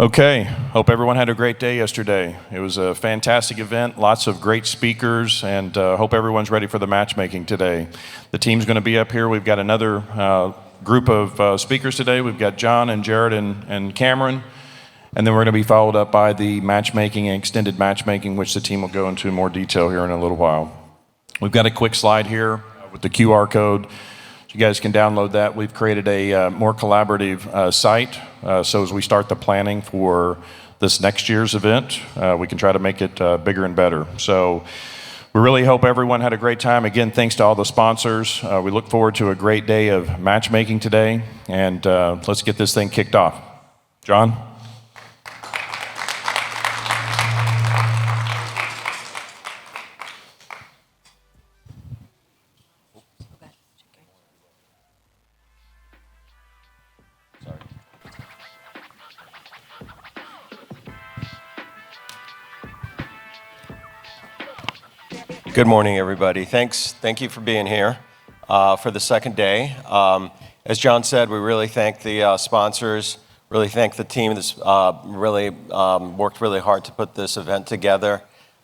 Okay, hope everyone had a great day yesterday. It was a fantastic event, lots of great speakers, and hope everyone's ready for the matchmaking today. The team's going to be up here. We've got another group of speakers today. We've got John and Jerrod and Cameron, and then we're going to be followed up by the matchmaking and extended matchmaking, which the team will go into more detail here in a little while. We've got a quick slide here with the QR code. You guys can download that. We've created a more collaborative site, so as we start the planning for this next year's event, we can try to make it bigger and better. So we really hope everyone had a great time. Again, thanks to all the sponsors. We look forward to a great day of matchmaking today, and let's get this thing kicked off. John? Good morning, everybody. Thank you for being here for the second day. As John said, we really thank the sponsors, really thank the team that's really worked really hard to put this event together.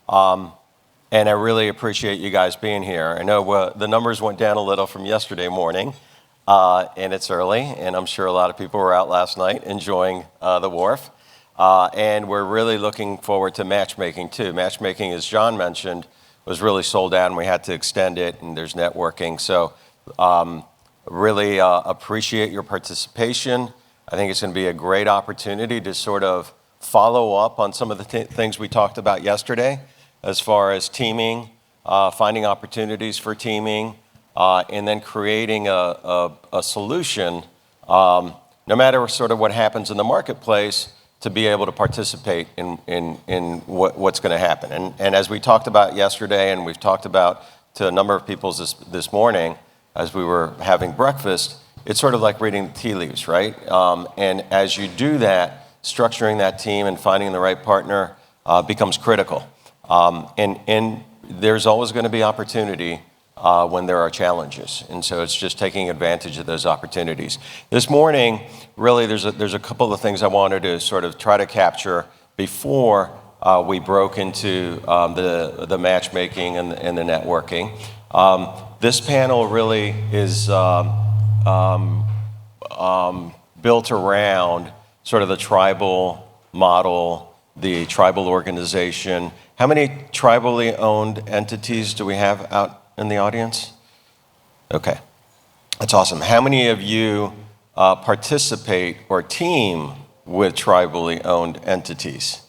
And I really appreciate you guys being here. I know the numbers went down a little from yesterday morning, and it's early, and I'm sure a lot of people were out last night enjoying the wharf. And we're really looking forward to matchmaking, too. Matchmaking, as John mentioned, was really sold out, and we had to extend it, and there's networking. So really appreciate your participation. I think it's going to be a great opportunity to sort of follow up on some of the things we talked about yesterday as far as teaming, finding opportunities for teaming, and then creating a solution, no matter sort of what happens in the marketplace, to be able to participate in what's going to happen. And as we talked about yesterday, and we've talked about to a number of people this morning as we were having breakfast, it's sort of like reading the tea leaves, right? And as you do that, structuring that team and finding the right partner becomes critical. And there's always going to be opportunity when there are challenges. And so it's just taking advantage of those opportunities. This morning, really, there's a couple of things I wanted to sort of try to capture before we broke into the matchmaking and the networking. This panel really is built around sort of the tribal model, the tribal organization. How many tribally owned entities do we have out in the audience? Okay, that's awesome. How many of you participate or team with tribally owned entities?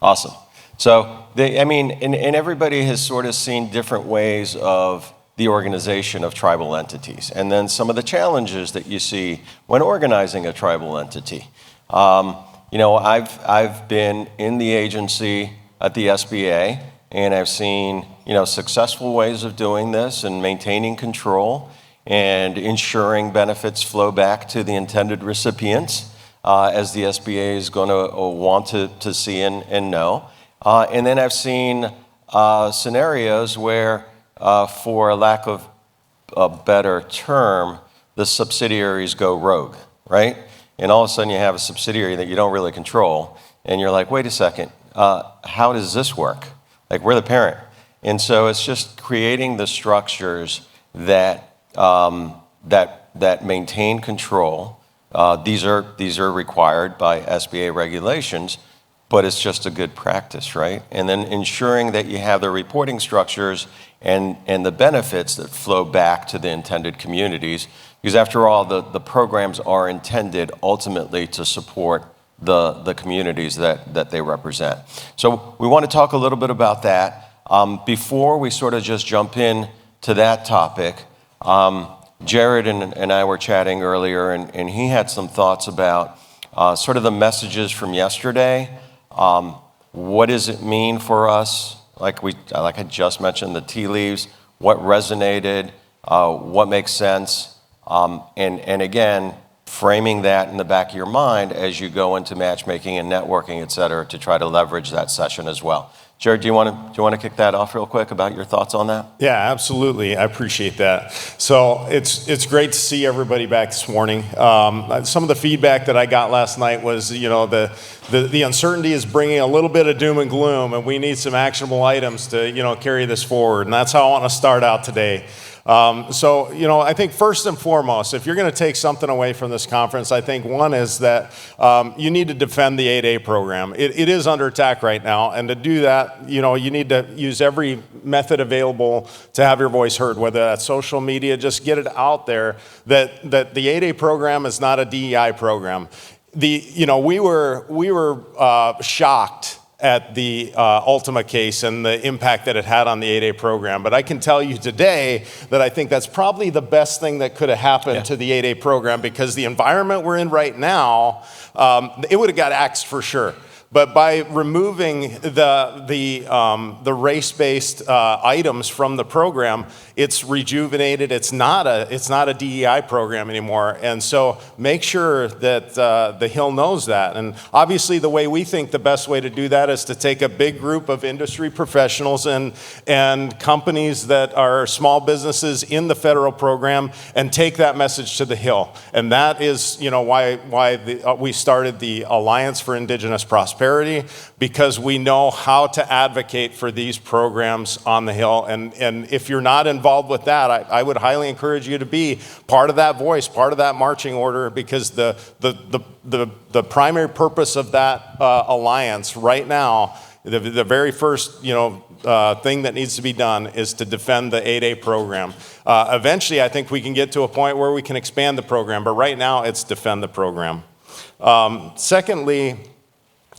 Awesome. So, and everybody has sort of seen different ways of the organization of tribal entities, and then some of the challenges that you see when organizing a tribal entity. I've been in the agency at the SBA, and I've seen successful ways of doing this and maintaining control and ensuring benefits flow back to the intended recipients, as the SBA is going to want to see and know. And then I've seen scenarios where, for a lack of a better term, the subsidiaries go rogue, right? And all of a sudden you have a subsidiary that you don't really control, and you're like, wait a second, how does this work? Like, we're the parent. And so it's just creating the structures that maintain control. These are required by SBA regulations, but it's just a good practice, right? And then ensuring that you have the reporting structures and the benefits that flow back to the intended communities, because after all, the programs are intended ultimately to support the communities that they represent. So we want to talk a little bit about that. Before we sort of just jump in to that topic, Jerrod and I were chatting earlier, and he had some thoughts about sort of the messages from yesterday. What does it mean for us? Like I just mentioned, the tea leaves, what resonated, what makes sense, and again, framing that in the back of your mind as you go into matchmaking and networking, et cetera, to try to leverage that session as well. Jerrod, do you want to kick that off real quick about your thoughts on that? Yeah, absolutely. I appreciate that. So it's great to see everybody back this morning. Some of the feedback that I got last night was, the uncertainty is bringing a little bit of doom and gloom, and we need some actionable items to, carry this forward. And that's how I want to start out today. I think first and foremost, if you're going to take something away from this conference, I think one is that you need to defend the 8A program. It is under attack right now, and to do that, you need to use every method available to have your voice heard, whether that's social media, just get it out there that the 8A program is not a DEI program. We were shocked at the Ultima case and the impact that it had on the 8A program. But I can tell you today that I think that's probably the best thing that could have happened to the 8A program, because the environment we're in right now, it would have got axed for sure. But by removing the race-based items from the program, it's rejuvenated. It's not a DEI program anymore. And so make sure that the Hill knows that. And obviously, the way we think the best way to do that is to take a big group of industry professionals and companies that are small businesses in the federal program and take that message to the Hill. And that is, why we started the Alliance for Indigenous Prosperity, because we know how to advocate for these programs on the Hill. And if you're not involved with that, I would highly encourage you to be part of that voice, part of that marching order, because the primary purpose of that alliance right now, the very first thing that needs to be done is to defend the 8A program. Eventually, I think we can get to a point where we can expand the program, but right now it's defend the program. Secondly,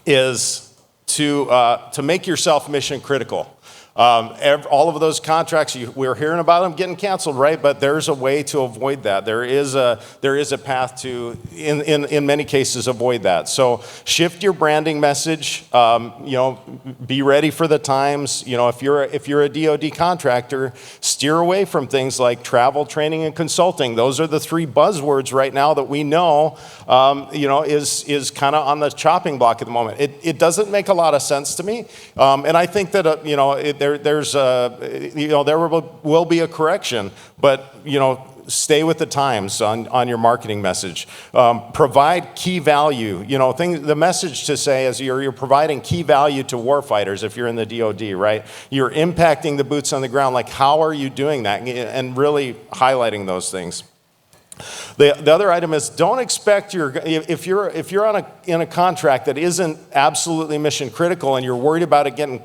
is to make yourself mission critical. All of those contracts, we're hearing about them getting canceled, right? But there's a way to avoid that. There is a path to, in many cases, avoid that. So shift your branding message. Be ready for the times. If you're a DoD contractor, steer away from things like travel, training, and consulting. Those are the three buzzwords right now that we know, is kind of on the chopping block at the moment. It doesn't make a lot of sense to me, and I think that there will be a correction, but stay with the times on your marketing message. Provide key value. The message to say is you're providing key value to warfighters if you're in the DoD, right? You're impacting the boots on the ground. Like, how are you doing that? And really highlighting those things. The other item is, don't expect if you're in a contract that isn't absolutely mission critical and you're worried about it getting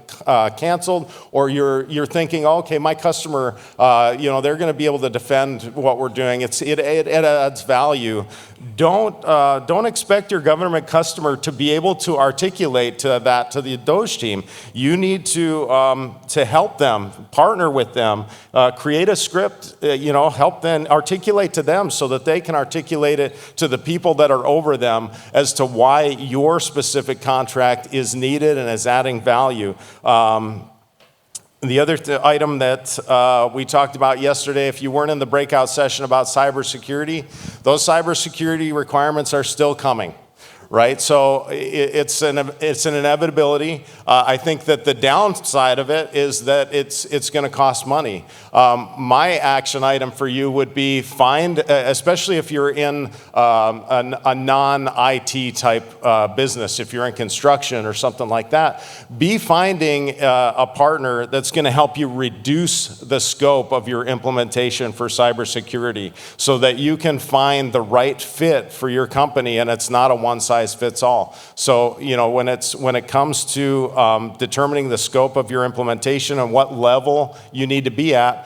canceled, or you're thinking, okay, my customer, they're going to be able to defend what we're doing. It adds value. Don't expect your government customer to be able to articulate that to the DOJ team. You need to help them, partner with them, create a script, help them articulate to them so that they can articulate it to the people that are over them as to why your specific contract is needed and is adding value. The other item that we talked about yesterday, if you weren't in the breakout session about cybersecurity, those cybersecurity requirements are still coming, right? So it's an inevitability. I think that the downside of it is that it's going to cost money. My action item for you would be especially if you're in a non-IT type business, if you're in construction or something like that, be finding a partner that's going to help you reduce the scope of your implementation for cybersecurity so that you can find the right fit for your company and it's not a one-size-fits-all. So, when it comes to determining the scope of your implementation and what level you need to be at,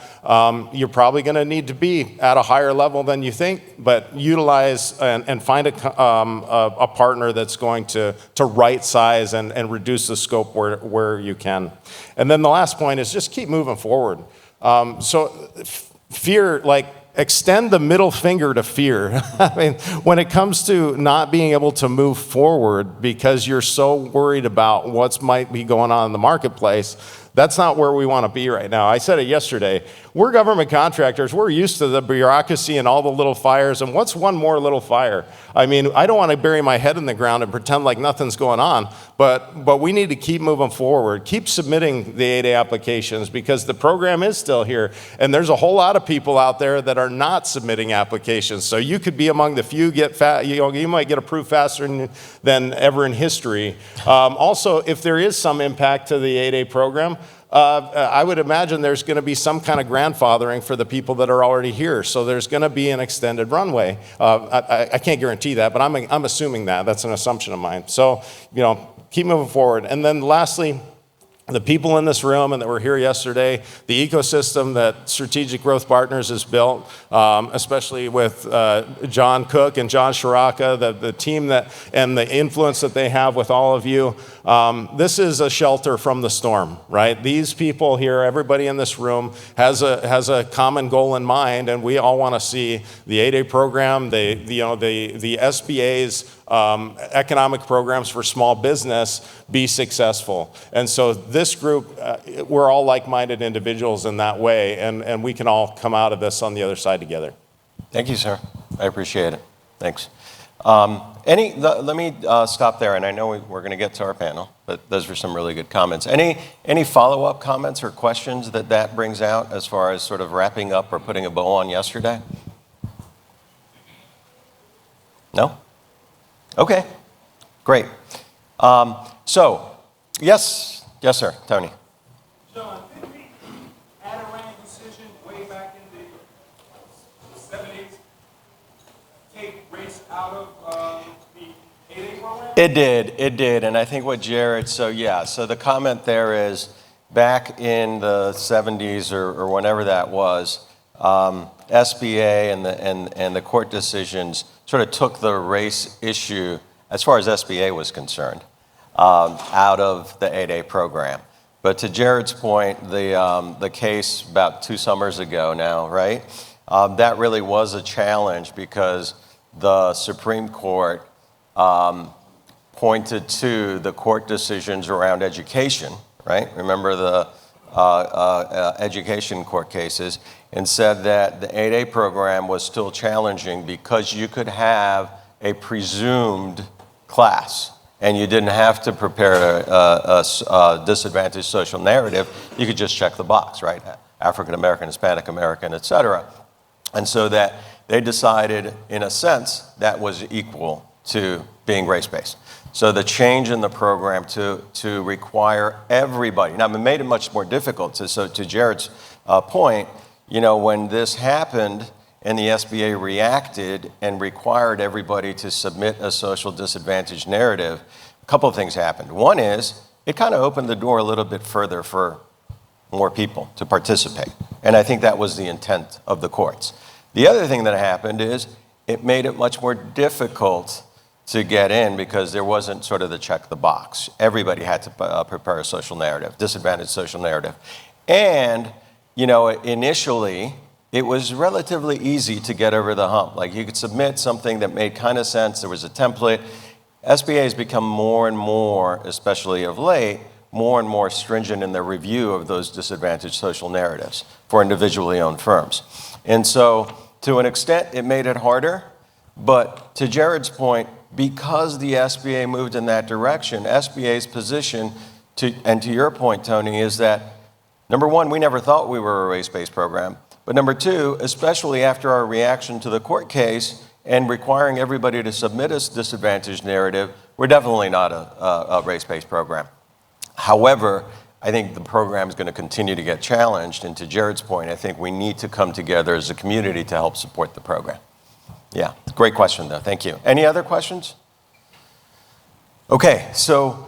you're probably going to need to be at a higher level than you think, but utilize and find a partner that's going to right size and reduce the scope where you can. And then the last point is just keep moving forward. Fear, extend the middle finger to fear. I mean, when it comes to not being able to move forward because you're so worried about what might be going on in the marketplace, that's not where we want to be right now. I said it yesterday. we're government contractors. We're used to the bureaucracy and all the little fires. And what's one more little fire? I mean, I don't want to bury my head in the ground and pretend like nothing's going on, but we need to keep moving forward, keep submitting the 8A applications, because the program is still here. And there's a whole lot of people out there that are not submitting applications. So you could be among the few, you might get approved faster than ever in history. Also, if there is some impact to the 8A program, I would imagine there's going to be some kind of grandfathering for the people that are already here. So there's going to be an extended runway. I can't guarantee that, but I'm assuming that. That's an assumption of mine. So, keep moving forward. And then lastly, the people in this room and that were here yesterday, the ecosystem that Strategic Growth Partners has built, especially with John Cook and John Shoraka, the team and the influence that they have with all of you. This is a shelter from the storm, right? These people here, everybody in this room has a common goal in mind, and we all want to see the 8A program, the SBA's economic programs for small business be successful. And so this group, we're all like-minded individuals in that way, and we can all come out of this on the other side together. Thank you, sir. I appreciate it. Thanks. Let me stop there, and I know we're going to get to our panel, but those were some really good comments. Any follow-up comments or questions that brings out as far as sort of wrapping up or putting a bow on yesterday? No? Okay, great. Yes, sir, Tony. John, didn't we add a rank decision way back in the 70s take race out of the 8A program? It did, and I think what Jerrod, so the comment there is back in the 70s or whenever that was, SBA and the court decisions sort of took the race issue, as far as SBA was concerned, out of the 8A program. But to Jerrod's point, the case about 2 summers ago now, right? That really was a challenge because the Supreme Court pointed to the court decisions around education, right? Remember the education court cases, and said that the 8A program was still challenging because you could have a presumed class and you didn't have to prepare a disadvantaged social narrative. You could just check the box, right? African American, Hispanic American, et cetera. And so that they decided, in a sense, that was equal to being race-based. So the change in the program to require everybody, now it made it much more difficult. So to Jerrod's point, when this happened and the SBA reacted and required everybody to submit a social disadvantage narrative, a couple of things happened. One is it kind of opened the door a little bit further for more people to participate. And I think that was the intent of the courts. The other thing that happened is it made it much more difficult to get in because there wasn't sort of the check the box. Everybody had to prepare a social narrative, disadvantaged social narrative. And, initially, it was relatively easy to get over the hump. Like you could submit something that made kind of sense. There was a template. SBA has become more and more, especially of late, more and more stringent in their review of those disadvantaged social narratives for individually owned firms. And so, to an extent, it made it harder. But to Jerrod's point, because the SBA moved in that direction, SBA's position, and to your point, Tony, is that, number one, we never thought we were a race-based program. But number two, especially after our reaction to the court case and requiring everybody to submit a disadvantaged narrative, we're definitely not a race-based program. However, I think the program is going to continue to get challenged. And to Jerrod's point, I think we need to come together as a community to help support the program. Yeah, great question, though. Thank you. Any other questions? Okay, so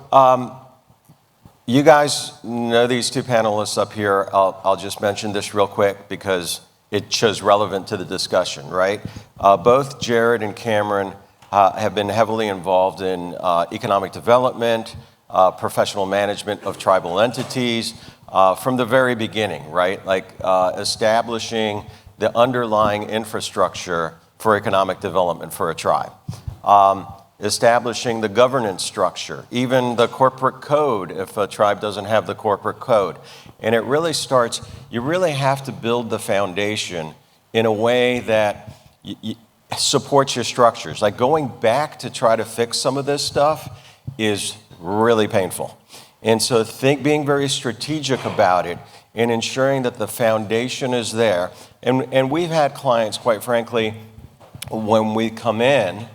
you guys know these two panelists up here. I'll just mention this real quick because it shows relevant to the discussion, right? Both Jerrod and Cameron have been heavily involved in economic development, professional management of tribal entities from the very beginning, right? Like establishing the underlying infrastructure for economic development for a tribe. establishing the governance structure, even the corporate code if a tribe doesn't have the corporate code. And it really starts, you really have to build the foundation in a way that supports your structures. Like going back to try to fix some of this stuff is really painful. And so being very strategic about it and ensuring that the foundation is there. And we've had clients, quite frankly, when we come in,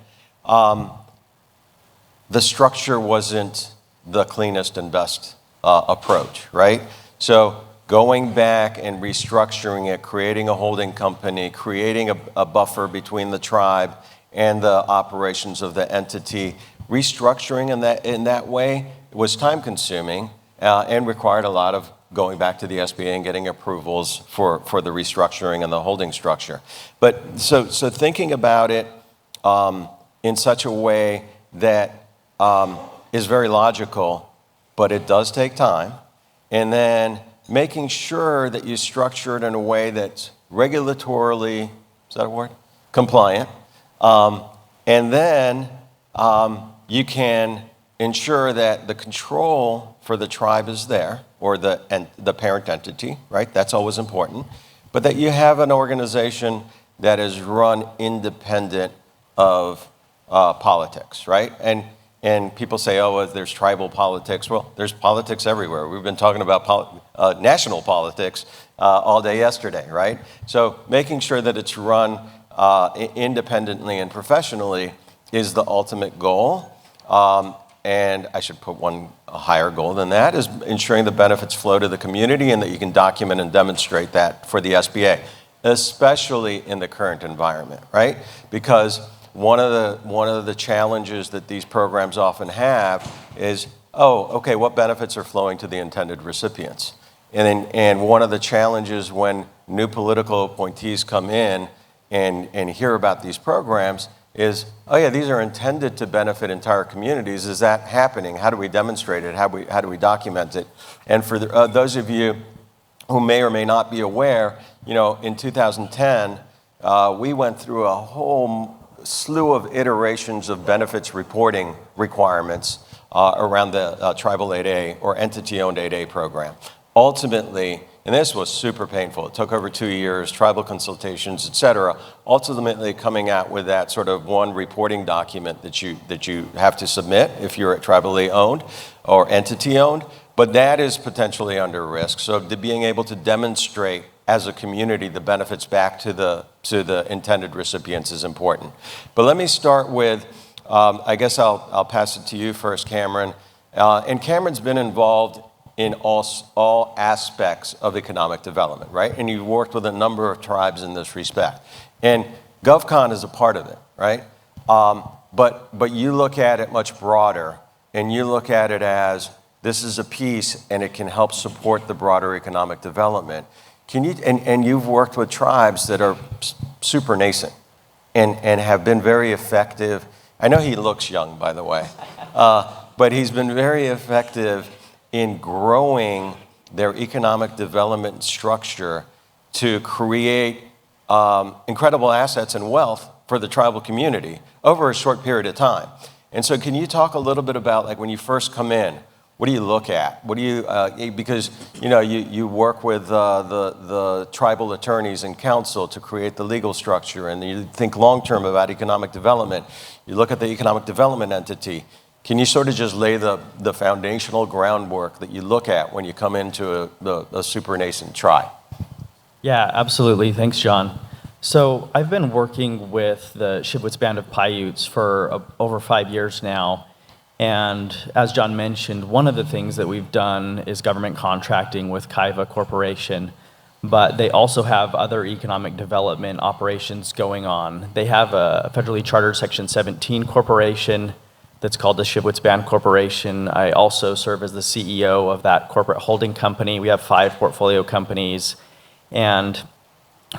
the structure wasn't the cleanest and best approach, right? So going back and restructuring it, creating a holding company, creating a buffer between the tribe and the operations of the entity, restructuring in that way was time consuming and required a lot of going back to the SBA and getting approvals for the restructuring and the holding structure. But so thinking about it in such a way that is very logical, but it does take time. And then making sure that you structure it in a way that's regulatorily, is that a word? Compliant. And then you can ensure that the control for the tribe is there, or the parent entity, right? That's always important. But that you have an organization that is run independent of politics, right? And people say, oh, well, there's tribal politics. Well, there's politics everywhere. We've been talking about national politics all day yesterday, right? So making sure that it's run independently and professionally is the ultimate goal. And I should put a higher goal than that, is ensuring the benefits flow to the community and that you can document and demonstrate that for the SBA, especially in the current environment, right? Because one of the challenges that these programs often have is, okay, what benefits are flowing to the intended recipients? And one of the challenges when new political appointees come in and hear about these programs is, oh yeah, these are intended to benefit entire communities. Is that happening? How do we demonstrate it? How do we document it? And for those of you who may or may not be aware, in 2010, we went through a whole slew of iterations of benefits reporting requirements around the Tribal 8A or entity-owned 8A program. Ultimately, and this was super painful, it took over 2 years, tribal consultations, et cetera, ultimately coming out with that sort of one reporting document that you have to submit if you're tribally owned or entity-owned, but that is potentially under risk. So being able to demonstrate as a community the benefits back to the intended recipients is important. But let me start with, I guess I'll pass it to you first, Cameron. And Cameron's been involved in all aspects of economic development, right? And you've worked with a number of tribes in this respect. And GovCon is a part of it, right? But you look at it much broader, and you look at it as this is a piece and it can help support the broader economic development. And you've worked with tribes that are super nascent and have been very effective. I know he looks young, by the way, but he's been very effective in growing their economic development structure to create incredible assets and wealth for the tribal community over a short period of time. And so can you talk a little bit about, like, when you first come in, what do you look at? What do you, because you work with the tribal attorneys and council to create the legal structure, and you think long-term about economic development. You look at the economic development entity. Can you sort of just lay the foundational groundwork that you look at when you come into a super nascent tribe? Yeah, absolutely. Thanks, John. So I've been working with the Shibwits Band of Paiutes for over 5 years now. And as John mentioned, one of the things that we've done is government contracting with Kaiva Corporation, but they also have other economic development operations going on. They have a federally chartered Section 17 corporation that's called the Shibwits Band Corporation. I also serve as the CEO of that corporate holding company. We have 5 portfolio companies. And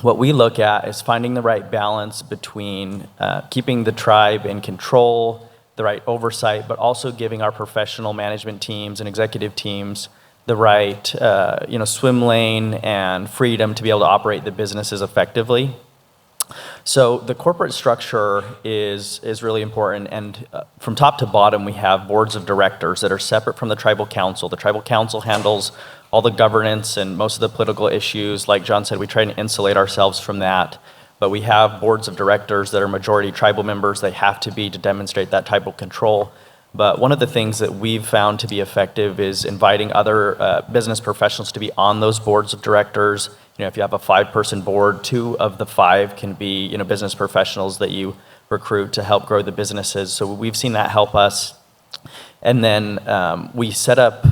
what we look at is finding the right balance between keeping the tribe in control, the right oversight, but also giving our professional management teams and executive teams the right swim lane and freedom to be able to operate the businesses effectively. So the corporate structure is really important, and from top to bottom, we have boards of directors that are separate from the tribal council. The tribal council handles all the governance and most of the political issues. Like John said, we try and insulate ourselves from that. But we have boards of directors that are majority tribal members. They have to be to demonstrate that tribal control. But one of the things that we've found to be effective is inviting other business professionals to be on those boards of directors. If you have a 5-person board, 2 of the 5 can be, business professionals that you recruit to help grow the businesses. So we've seen that help us. And then we set up,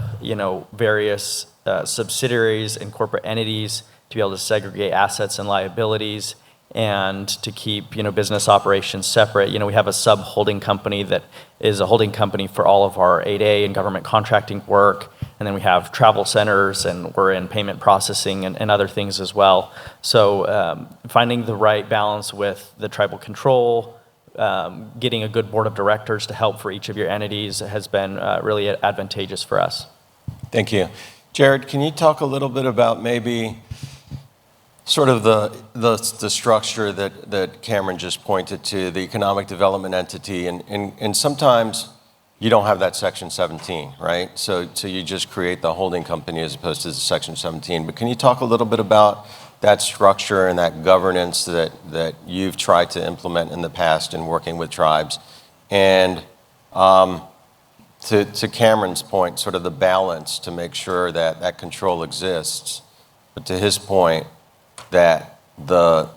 various subsidiaries and corporate entities to be able to segregate assets and liabilities and to keep, business operations separate. We have a sub-holding company that is a holding company for all of our 8A and government contracting work. And then we have travel centers, and we're in payment processing and other things as well. So finding the right balance with the tribal control, getting a good board of directors to help for each of your entities has been really advantageous for us. Thank you. Jerrod, can you talk a little bit about maybe sort of the structure that Cameron just pointed to, the economic development entity, and sometimes you don't have that Section 17, right? So you just create the holding company as opposed to the Section 17. But can you talk a little bit about that structure and that governance that you've tried to implement in the past in working with tribes? And to Cameron's point, sort of the balance to make sure that that control exists, but to his point, that the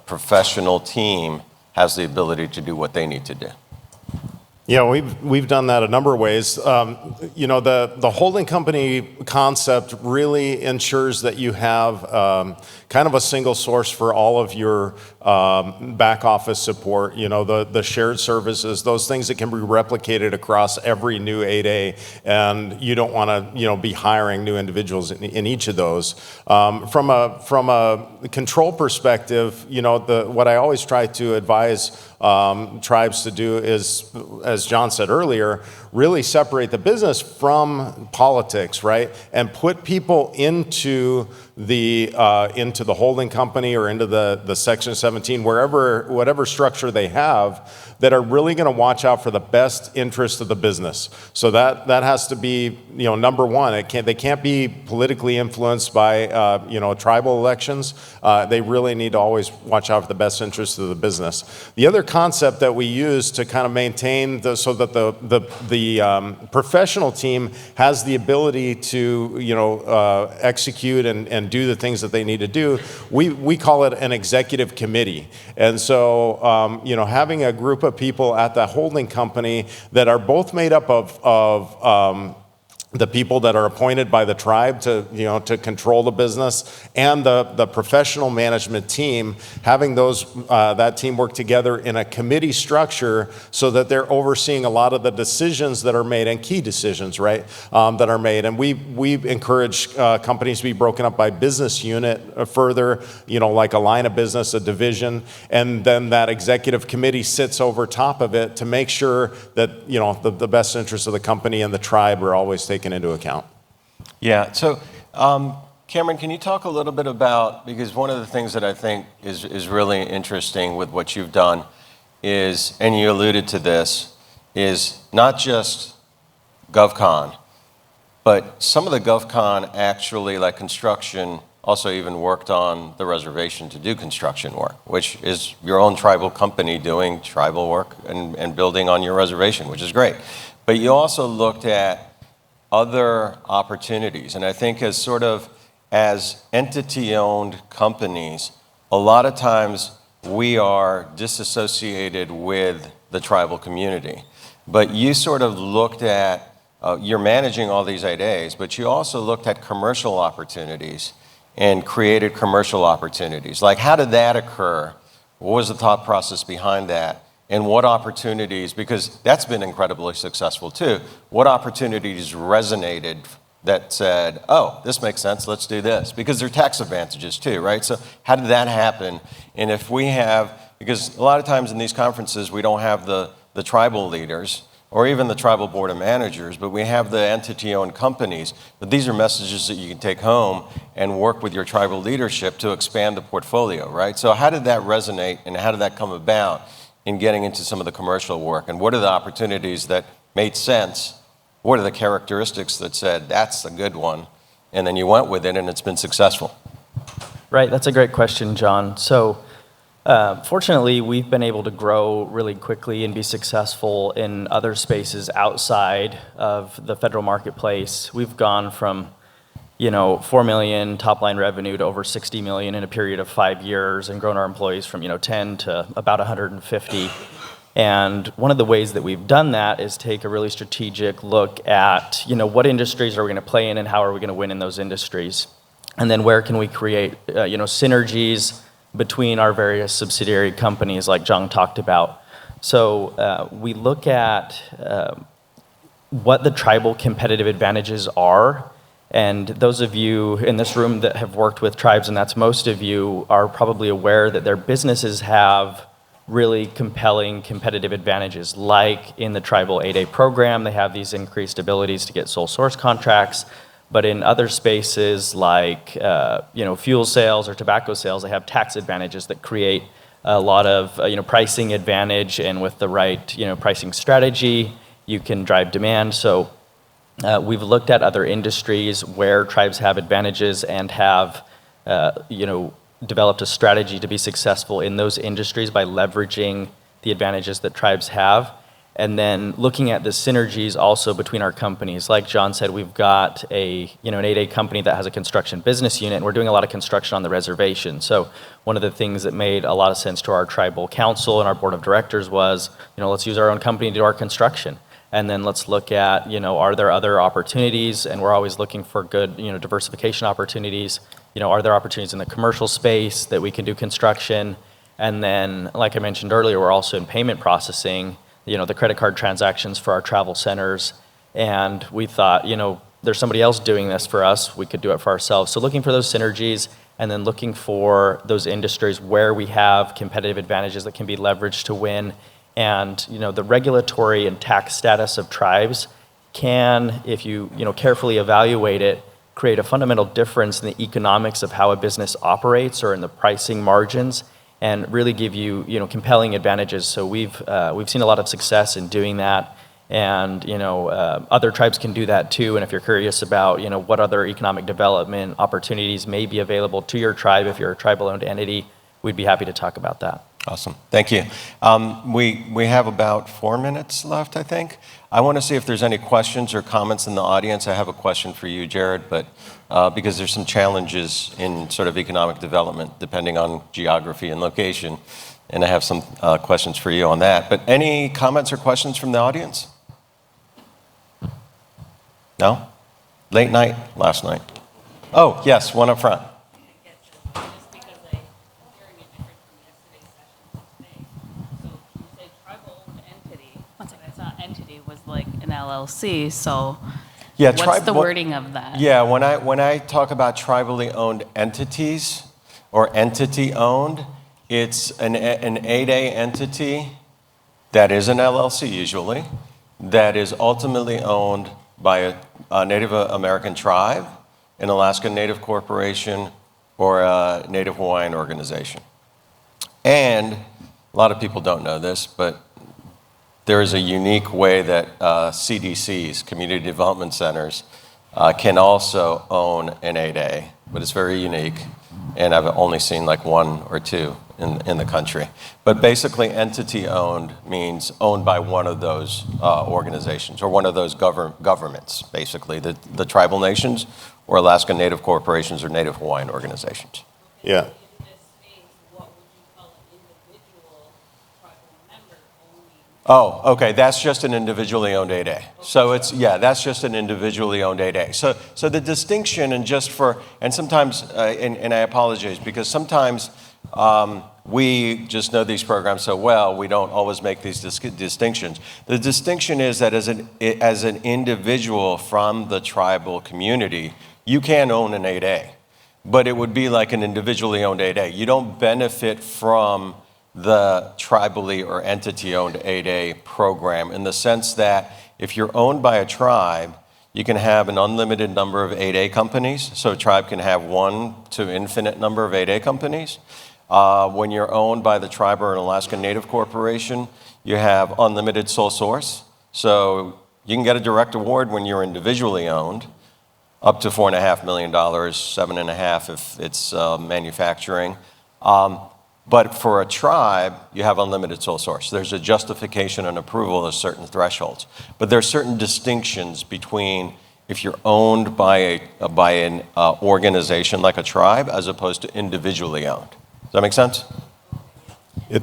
professional team has the ability to do what they need to do. Yeah, we've done that a number of ways. The holding company concept really ensures that you have kind of a single source for all of your back office support. The shared services, those things that can be replicated across every new 8A, and you don't want to be hiring new individuals in each of those. From a control perspective, what I always try to advise tribes to do is, as John said earlier, really separate the business from politics, right? And put people into the holding company or into the Section 17, whatever structure they have, that are really going to watch out for the best interest of the business. So that has to be number one. They can't be politically influenced by tribal elections. They really need to always watch out for the best interest of the business. The other concept that we use to kind of maintain so that the professional team has the ability to execute and do the things that they need to do, we call it an executive committee. And so having a group of people at the holding company that are both made up of the people that are appointed by the tribe to control the business, and the professional management team, having that team work together in a committee structure so that they're overseeing a lot of the decisions that are made, and key decisions, right, that are made. And we encourage companies to be broken up by business unit further, like a line of business, a division, and then that executive committee sits over top of it to make sure that the best interests of the company and the tribe are always taken into account. Yeah. So, Cameron, can you talk a little bit about, because one of the things that I think is really interesting with what you've done is, and you alluded to this, is not just GovCon, but some of the GovCon actually, like construction, also even worked on the reservation to do construction work, which is your own tribal company doing tribal work and building on your reservation, which is great. But you also looked at other opportunities. And I think as entity-owned companies, a lot of times we are disassociated with the tribal community. But you sort of looked at, you're managing all these 8As, but you also looked at commercial opportunities and created commercial opportunities. Like, how did that occur? What was the thought process behind that? And what opportunities, because that's been incredibly successful too, what opportunities resonated that said, oh, this makes sense, let's do this? Because there are tax advantages too, right? So how did that happen? And if we have, because a lot of times in these conferences, we don't have the tribal leaders or even the tribal board of managers, but we have the entity-owned companies. But these are messages that you can take home and work with your tribal leadership to expand the portfolio, right? So how did that resonate, and how did that come about in getting into some of the commercial work? And what are the opportunities that made sense? What are the characteristics that said, that's a good one? And then you went with it, and it's been successful. Right, that's a great question, John. So fortunately, we've been able to grow really quickly and be successful in other spaces outside of the federal marketplace. We've gone from, $4 million top line revenue to over $60 million in a period of 5 years, and grown our employees from 10 to about 150. And one of the ways that we've done that is take a really strategic look at, what industries are we going to play in, and how are we going to win in those industries, and then where can we create, synergies between our various subsidiary companies, like John talked about. So we look at what the tribal competitive advantages are. And those of you in this room that have worked with tribes, and that's most of you, are probably aware that their businesses have really compelling competitive advantages. Like in the tribal 8A program, they have these increased abilities to get sole source contracts. But in other spaces like fuel sales or tobacco sales, they have tax advantages that create a lot of pricing advantage, and with the right pricing strategy, you can drive demand. So we've looked at other industries where tribes have advantages and have developed a strategy to be successful in those industries by leveraging the advantages that tribes have. And then looking at the synergies also between our companies. Like John said, we've got an 8A company that has a construction business unit, and we're doing a lot of construction on the reservation. So one of the things that made a lot of sense to our tribal council and our board of directors was, let's use our own company to do our construction. And then let's look at, are there other opportunities? And we're always looking for good, diversification opportunities. Are there opportunities in the commercial space that we can do construction? And then, like I mentioned earlier, we're also in payment processing, the credit card transactions for our travel centers. And we thought, there's somebody else doing this for us, we could do it for ourselves. So looking for those synergies, and then looking for those industries where we have competitive advantages that can be leveraged to win. And the regulatory and tax status of tribes can, if you carefully evaluate it, create a fundamental difference in the economics of how a business operates or in the pricing margins, and really give you compelling advantages. So we've seen a lot of success in doing that, and other tribes can do that too. And if you're curious about what other economic development opportunities may be available to your tribe, if you're a tribal-owned entity, we'd be happy to talk about that. Awesome, thank you. We have about 4 minutes left, I think. I want to see if there's any questions or comments in the audience. I have a question for you, Jerrod, but because there's some challenges in sort of economic development depending on geography and location, and I have some questions for you on that. But any comments or questions from the audience? No? Late night last night. Oh, yes, one up front. An LLC, so yeah, what's the wording of that? Yeah, when I talk about tribally owned entities or entity owned, it's an 8A entity that is an LLC usually, that is ultimately owned by a Native American tribe, an Alaska Native corporation, or a Native Hawaiian organization. And a lot of people don't know this, but there is a unique way that CDCs, Community Development Centers, can also own an 8A, but it's very unique, and I've only seen like 1 or 2 in the country. But basically, entity owned means owned by one of those organizations, or one of those governments, basically, the tribal nations, or Alaska Native corporations, or Native Hawaiian organizations. Yeah. Oh, okay, that's just an individually owned 8A. So it's, yeah, that's just an individually owned 8A. So the distinction, and sometimes, and I apologize, because sometimes we just know these programs so well, we don't always make these distinctions. The distinction is that as an individual from the tribal community, you can own an 8A, but it would be like an individually owned 8A. You don't benefit from the tribally or entity-owned 8A program in the sense that if you're owned by a tribe, you can have an unlimited number of 8A companies. So a tribe can have 1 to infinite number of 8A companies. When you're owned by the tribe or an Alaska Native corporation, you have unlimited sole source. So you can get a direct award when you're individually owned, up to $4.5 million, $7.5 million if it's manufacturing. But for a tribe, you have unlimited sole source. There's a justification and approval of certain thresholds. But there are certain distinctions between if you're owned by an organization like a tribe as opposed to individually owned. Does that make sense? It,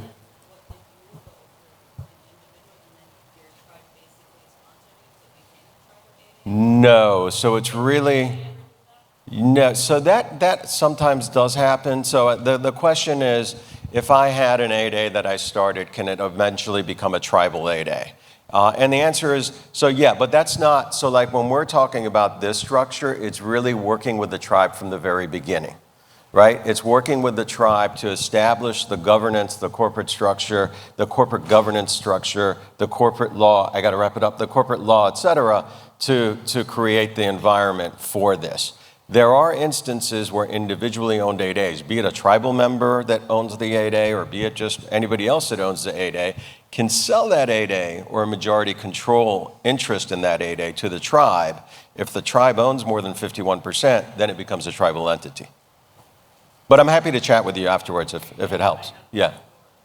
No, so it's really, no, so that sometimes does happen. So the question is, if I had an 8A that I started, can it eventually become a tribal 8A? And the answer is, so yeah, but that's not, so like when we're talking about this structure, it's really working with the tribe from the very beginning, right? It's working with the tribe to establish the governance, the corporate structure, the corporate governance structure, the corporate law, I gotta wrap it up, the corporate law, et cetera, to create the environment for this. There are instances where individually owned 8As, be it a tribal member that owns the 8A or be it just anybody else that owns the 8A, can sell that 8A or a majority control interest in that 8A to the tribe. If the tribe owns more than 51%, then it becomes a tribal entity. But I'm happy to chat with you afterwards if it helps. Yeah.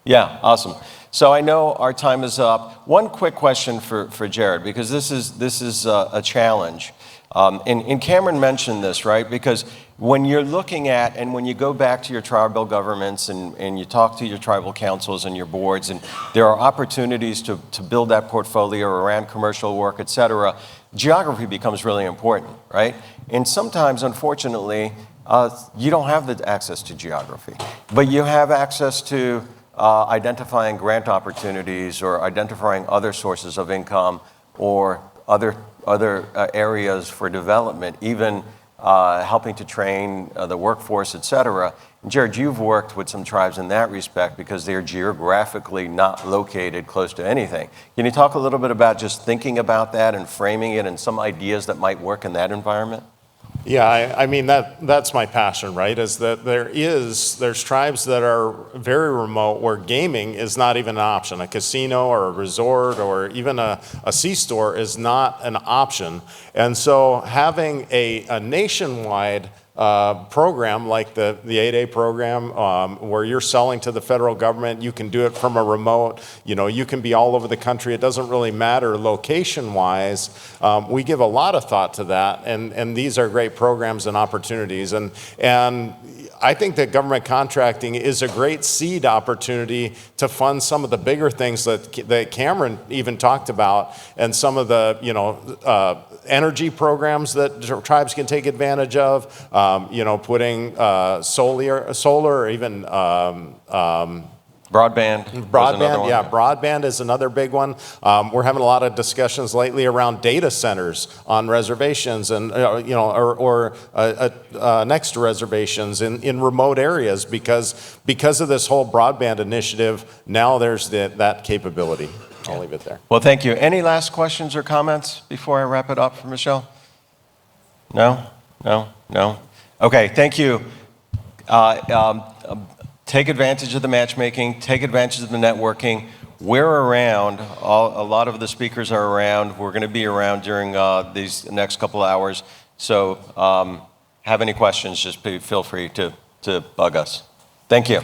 Yeah, awesome. So I know our time is up. One quick question for Jerrod, because this is a challenge. And Cameron mentioned this, right? Because when you're looking at, and when you go back to your tribal governments and you talk to your tribal councils and your boards, and there are opportunities to build that portfolio around commercial work, et cetera, geography becomes really important, right? And sometimes, unfortunately, you don't have the access to geography, but you have access to identifying grant opportunities or identifying other sources of income or other areas for development, even helping to train the workforce, et cetera. And Jerrod, you've worked with some tribes in that respect because they're geographically not located close to anything. Can you talk a little bit about just thinking about that and framing it and some ideas that might work in that environment? Yeah, I mean, that's my passion, right? Is that there's tribes that are very remote where gaming is not even an option. A casino or a resort or even a C-store is not an option. And so having a nationwide program like the 8A program where you're selling to the federal government, you can do it from a remote, you can be all over the country. It doesn't really matter location-wise. We give a lot of thought to that, and these are great programs and opportunities. And I think that government contracting is a great seed opportunity to fund some of the bigger things that Cameron even talked about, and some of the energy programs that tribes can take advantage of. Putting solar, or even Broadband. Broadband, yeah, broadband is another big one. We're having a lot of discussions lately around data centers on reservations, and or next to reservations in remote areas because of this whole broadband initiative. Now there's that capability. I'll leave it there. Well, thank you. Any last questions or comments before I wrap it up for Michelle? No. Okay, thank you. Take advantage of the matchmaking, take advantage of the networking. We're around, a lot of the speakers are around. We're gonna be around during these next couple of hours. So have any questions, just feel free to bug us. Thank you.